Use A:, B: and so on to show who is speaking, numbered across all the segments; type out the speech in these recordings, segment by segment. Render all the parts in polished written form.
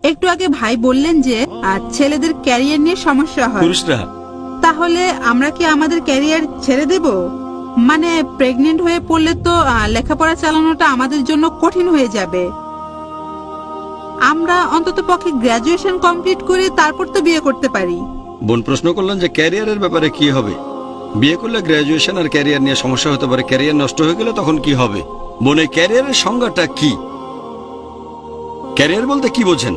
A: একটু আগে ভাই বললেন যে ছেলেদের ক্যারিয়ার নিয়ে সমস্যা হয়,
B: পুরুষরা
A: তাহলে আমরা কি আমাদের ক্যারিয়ার ছেড়ে দেব? মানে প্রেগনেন্ট হয়ে পড়লে তো লেখাপড়া চালানোটা আমাদের জন্য কঠিন হয়ে যাবে। আমরা অন্তত পক্ষে গ্রাজুয়েশন কমপ্লিট করে তারপর তো বিয়ে করতে পারি।
B: বোন প্রশ্ন করলেন যে ক্যারিয়ারের ব্যাপারে কি হবে। বিয়ে করলে গ্রাজুয়েশন আর ক্যারিয়ার নিয়ে সমস্যা হতে পারে, ক্যারিয়ার নষ্ট হয়ে গেলে তখন কি হবে? বোন, এই ক্যারিয়ারের সংজ্ঞাটা কি? ক্যারিয়ার বলতে কি বোঝেন?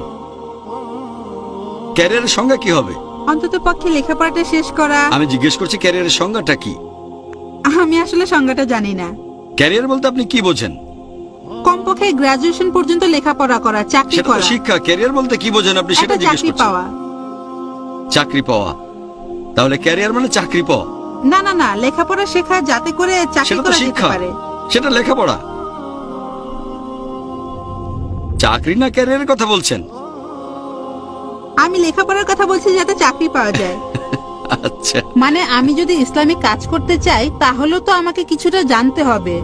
B: ক্যারিয়ারের সংজ্ঞা কি হবে?
A: অন্তত পক্ষে লেখাপড়াটা শেষ করা।
B: আমি জিজ্ঞেস করছি ক্যারিয়ারের সংজ্ঞাটা কি?
A: আমি আসলে সংজ্ঞাটা জানি না।
B: ক্যারিয়ার বলতে আপনি কি বোঝেন?
A: কমপক্ষে গ্রাজুয়েশন পর্যন্ত লেখাপড়া করা, চাকরি
B: সেটা তো
A: করা।
B: শিক্ষা। ক্যারিয়ার বলতে কি বোঝেন আপনি সেটা
A: একটা
B: জিজ্ঞেস
A: চাকরি
B: করছেন।
A: পাওয়া।
B: চাকরি পাওয়া, তাহলে ক্যারিয়ার মানে চাকরি পাওয়া?
A: না না না, লেখাপড়া শেখা যাতে করে চাকরি
B: সেটা তো
A: করা যেতে
B: শিক্ষা,
A: পারে।
B: সেটা লেখাপড়া। চাকরি না ক্যারিয়ারের কথা বলছেন?
A: আমি লেখাপড়ার কথা বলছি যাতে চাকরি পাওয়া যায়।
B: আচ্ছা,
A: মানে আমি যদি ইসলামিক কাজ করতে চাই তাহলে তো আমাকে কিছুটা জানতে হবে,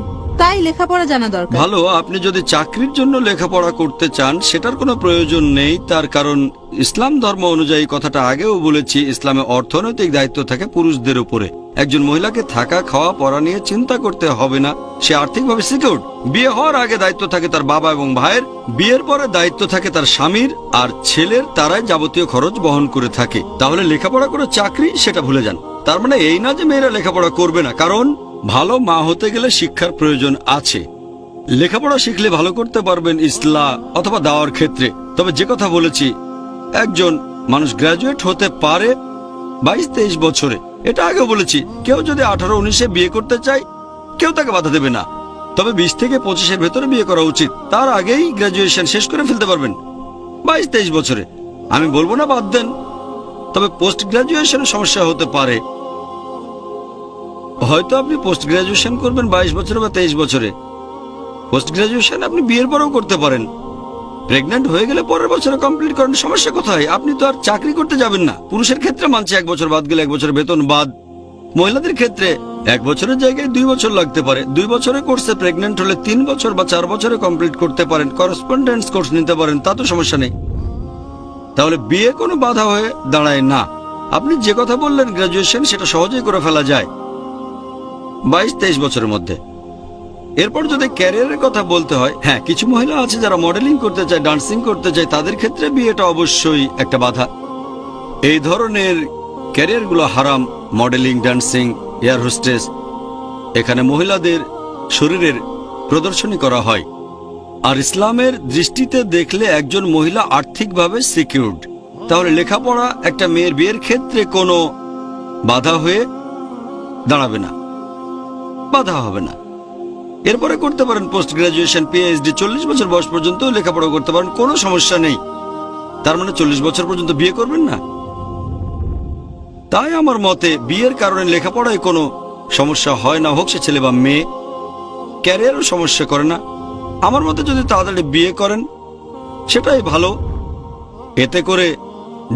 A: তাই লেখাপড়া জানা দরকার।
B: ভালো। আপনি যদি চাকরির জন্য লেখাপড়া করতে চান সেটার কোনো প্রয়োজন নেই, তার কারণ ইসলাম ধর্ম অনুযায়ী, কথাটা আগেও বলেছি, ইসলামে অর্থনৈতিক দায়িত্ব থাকে পুরুষদের উপরে। একজন মহিলাকে থাকা, খাওয়া, পড়া নিয়ে চিন্তা করতে হবে না, সে আর্থিকভাবে সিকিউরড। বিয়ে হওয়ার আগে দায়িত্ব থাকে তার বাবা এবং ভাইয়ের, বিয়ের পরে দায়িত্ব থাকে তার স্বামীর আর ছেলের, তারাই যাবতীয় খরচ বহন করে থাকে। তাহলে লেখাপড়া করে চাকরি, সেটা ভুলে যান। তার মানে এই না যে মেয়েরা লেখাপড়া করবে না, কারণ ভালো মা হতে গেলে শিক্ষার প্রয়োজন আছে। লেখাপড়া শিখলে ভালো করতে পারবেন ইসলাম অথবা দাওয়ার ক্ষেত্রে। তবে যে কথা বলেছি, একজন মানুষ গ্রাজুয়েট হতে পারে 22-23 বছরে, এটা আগেও বলেছি। কেউ যদি 18-19-এ বিয়ে করতে চায় কেউ তাকে বাধা দেবে না, তবে 20 থেকে 25-এর ভেতরে বিয়ে করা উচিত। তার আগেই গ্রাজুয়েশন শেষ করে ফেলতে পারবেন 22-23 বছরে। আমি বলবো না বাদ দেন, তবে পোস্ট গ্রাজুয়েশনের সমস্যা হতে পারে। হয়তো আপনি পোস্ট গ্রাজুয়েশন করবেন 22 বছরে বা 23 বছরে। পোস্ট গ্রাজুয়েশন আপনি বিয়ের পরেও করতে পারেন। প্রেগন্যান্ট হয়ে গেলে পরের বছরে কমপ্লিট করেন, সমস্যা কোথায়? আপনি তো আর চাকরি করতে যাবেন না। পুরুষের ক্ষেত্রে মানছে 1 বছর বাদ গেলে 1 বছর বেতন বাদ। মহিলাদের ক্ষেত্রে 1 বছরের জায়গায় 2 বছর লাগতে পারে। 2 বছরে কোর্সে প্রেগন্যান্ট হলে 3 বছর বা 4 বছরে কমপ্লিট করতে পারেন। করেসপন্ডেন্স কোর্স নিতে পারেন, তা তো সমস্যা নেই। তাহলে বিয়ে কোনো বাধা হয়ে দাঁড়ায় না। আপনি যে কথা বললেন গ্রাজুয়েশন, সেটা সহজেই করে ফেলা যায় 22-23 বছরের মধ্যে। এরপর যদি ক্যারিয়ারের কথা বলতে হয়, হ্যাঁ, কিছু মহিলা আছে যারা মডেলিং করতে চায়, ডান্সিং করতে চায়, তাদের ক্ষেত্রে বিয়েটা অবশ্যই একটা বাধা। এই ধরনের ক্যারিয়ারগুলো হারাম। মডেলিং, ডান্সিং, এয়ার হোস্টেস, এখানে মহিলাদের শরীরের প্রদর্শনী করা হয়। আর ইসলামের দৃষ্টিতে দেখলে একজন মহিলা আর্থিকভাবে সিকিউরড। তাহলে লেখাপড়া একটা মেয়ের বিয়ের ক্ষেত্রে কোনো বাধা হয়ে দাঁড়াবে না, বাধা হবে না। এরপরে করতে পারেন পোস্ট গ্রাজুয়েশন, পিএইচডি। 40 বছর বয়স পর্যন্ত লেখাপড়া করতে পারেন, কোনো সমস্যা নেই। তার মানে 40 বছর পর্যন্ত বিয়ে করবেন না? তাই আমার মতে বিয়ের কারণে লেখাপড়ায় কোনো সমস্যা হয় না, হোক সে ছেলে বা মেয়ে। ক্যারিয়ারও সমস্যা করে না। আমার মতে যদি তাড়াতাড়ি বিয়ে করেন সেটাই ভালো। এতে করে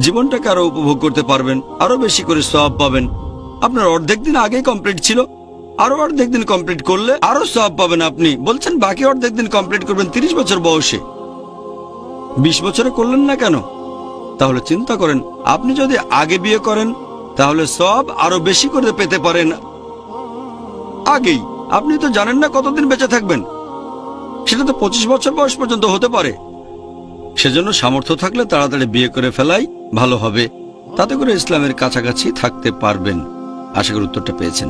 B: জীবনটাকে আরো উপভোগ করতে পারবেন, আরো বেশি করে সওয়াব পাবেন। আপনার অর্ধেক দিন আগেই কমপ্লিট ছিল, আরো অর্ধেক দিন কমপ্লিট করলে আরো সওয়াব পাবেন। আপনি বলছেন বাকি অর্ধেক দিন কমপ্লিট করবেন 30 বছর বয়সে, 20 বছরে করলেন না কেন? তাহলে চিন্তা করেন, আপনি যদি আগে বিয়ে করেন তাহলে সওয়াব আরো বেশি করে পেতে পারেন আগেই। আপনি তো জানেন না কতদিন বেঁচে থাকবেন, সেটা তো 25 বছর বয়স পর্যন্ত হতে পারে। সেজন্য সামর্থ্য থাকলে তাড়াতাড়ি বিয়ে করে ফেলাই ভালো হবে। তাতে করে ইসলামের কাছাকাছি থাকতে পারবেন। আশা করি উত্তরটা পেয়েছেন।